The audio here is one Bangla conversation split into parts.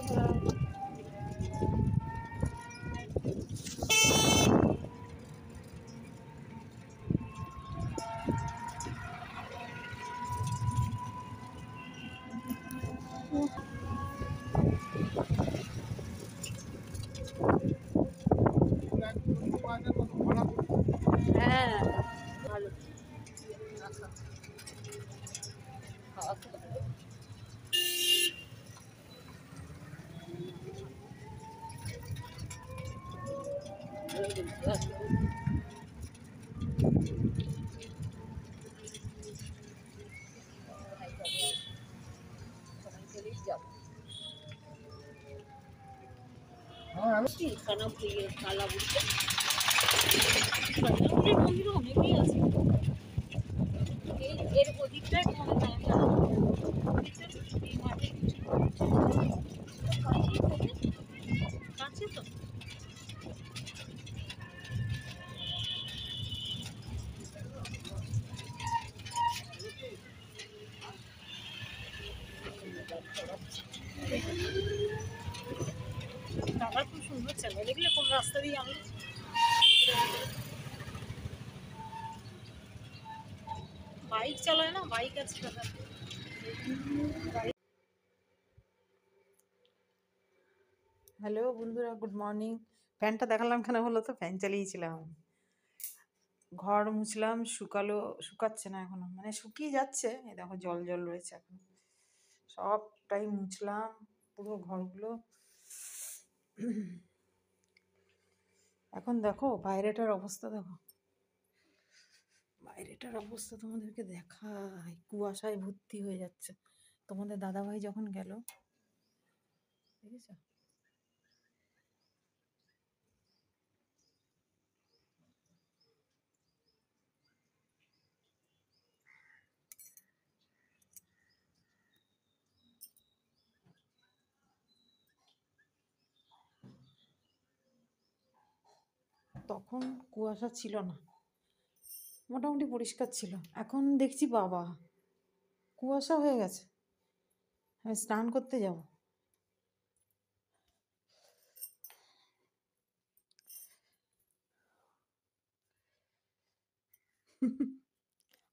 হ্যাঁ ভালো খানাপুরি কালাবুড়িতে কালাবুড়ির মন্দিরে অনেকেই আছে এর ওদিকটায় তোমাদের এই মাঠে কাছে তো দাদা খুব সুন্দর চালায় দেখলে কোন রাস্তা দিয়ে আমি বাইক চালায় না বাইক আছে দাদা হ্যালো বন্ধুরা গুড মর্নিং ফ্যানটা দেখালাম কেন বলো তো ফ্যান চালিয়েছিলাম ঘর মুছলাম শুকাচ্ছে না এখনো মানে শুকিয়ে যাচ্ছে এই দেখো জল জল রয়েছে এখন সবটাই মুছলাম পুরো ঘরগুলো এখন দেখো বাইরেটার অবস্থা দেখো বাইরেটার অবস্থা তোমাদেরকে দেখায় কুয়াশায় ভর্তি হয়ে যাচ্ছে তোমাদের দাদাভাই যখন গেল দেখেছো তখন কুয়াশা ছিল না মোটামুটি পরিষ্কার ছিল এখন দেখছি বাবা কুয়াশা হয়ে গেছে আমি স্নান করতে যাব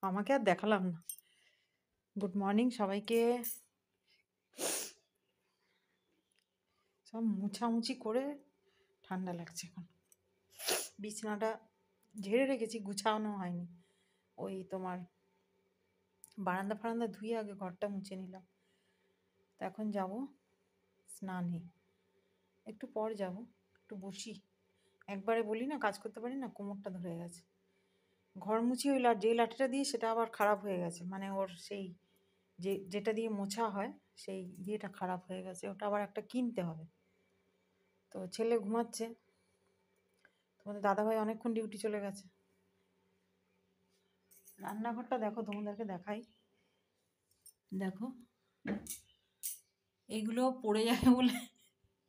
আমাকে আর দেখালাম না গুড মর্নিং সবাইকে সব মুছামুছি করে ঠান্ডা লাগছে এখন বিছানাটা ঝেড়ে রেখেছি গুছানো হয়নি ওই তোমার বারান্দা ফারান্দা ধুয়ে আগে ঘরটা মুছে নিলাম তো এখন যাব স্নানে একটু পর যাব একটু বসি একবারে বলি না কাজ করতে পারি না কোমরটা ধরে গেছে ঘর মুছি ওই যে লাঠিটা দিয়ে সেটা আবার খারাপ হয়ে গেছে মানে ওর সেই যেটা দিয়ে মোছা হয় সেই ইয়েটা খারাপ হয়ে গেছে ওটা আবার একটা কিনতে হবে তো ছেলে ঘুমাচ্ছে তোমাদের দাদাভাই অনেকক্ষণ ডিউটি চলে গেছে রান্নাঘরটা দেখো তোমাদেরকে দেখাই দেখো এইগুলো পড়ে যাবে বলে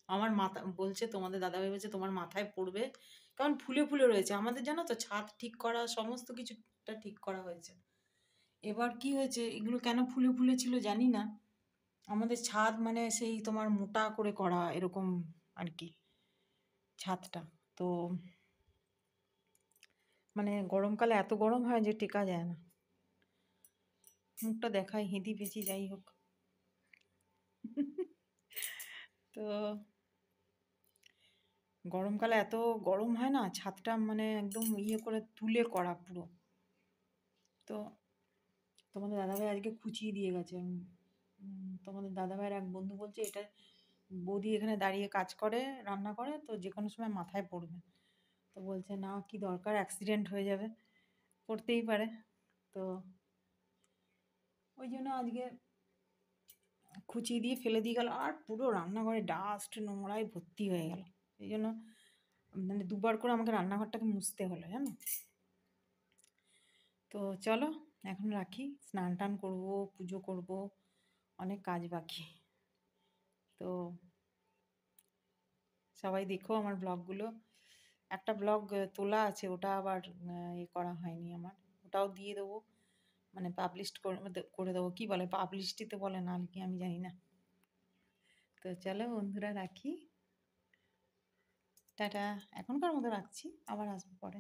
আমার মাথা বলছে তোমাদের দাদাভাই বলছে তোমার মাথায় পড়বে কারণ ফুলে ফুলে রয়েছে আমাদের জানো তো ছাদ ঠিক করা সমস্ত কিছুটা ঠিক করা হয়েছে এবার কি হয়েছে এগুলো কেন ফুলে ফুলে ছিল জানি না আমাদের ছাদ মানে সেই তোমার মোটা করে করা এরকম আর কি ছাদটা তো মানে গরমকালে এত গরম হয় যে টেকা যায় না মুখটা দেখায় হেঁদি পেঁচি যাই হোক তো গরমকালে এত গরম হয় না ছাদটা মানে একদম ইয়ে করে তুলে করা পুরো তো তোমাদের দাদাভাই আজকে খুঁচিয়ে দিয়ে গেছে তোমাদের দাদাভাইয়ের এক বন্ধু বলছে এটা বৌদি এখানে দাঁড়িয়ে কাজ করে রান্না করে তো যে কোনো সময় মাথায় পড়বে তো বলছে না কি দরকার অ্যাক্সিডেন্ট হয়ে যাবে পড়তেই পারে তো ওই জন্য আজকে খুঁচিয়ে দিয়ে ফেলে দিয়ে গেল আর পুরো রান্নাঘরে ডাস্ট নোংরায় ভর্তি হয়ে গেল এই জন্য মানে দুবার করে আমাকে রান্নাঘরটাকে মুছতে হলো জানো তো চলো এখন রাখি স্নান টান করবো পুজো করব অনেক কাজ বাকি তো সবাই দেখো আমার ব্লগগুলো একটা ব্লগ তোলা আছে ওটা আবার করা হয়নি আমার ওটাও দিয়ে দেবো মানে পাবলিশ করে দেবো কি বলে পাবলিশটিতে বলে না কি আমি জানি না তো চলো বন্ধুরা রাখি। টাটা। এখনকার মতো রাখছি, আবার আসবো পরে।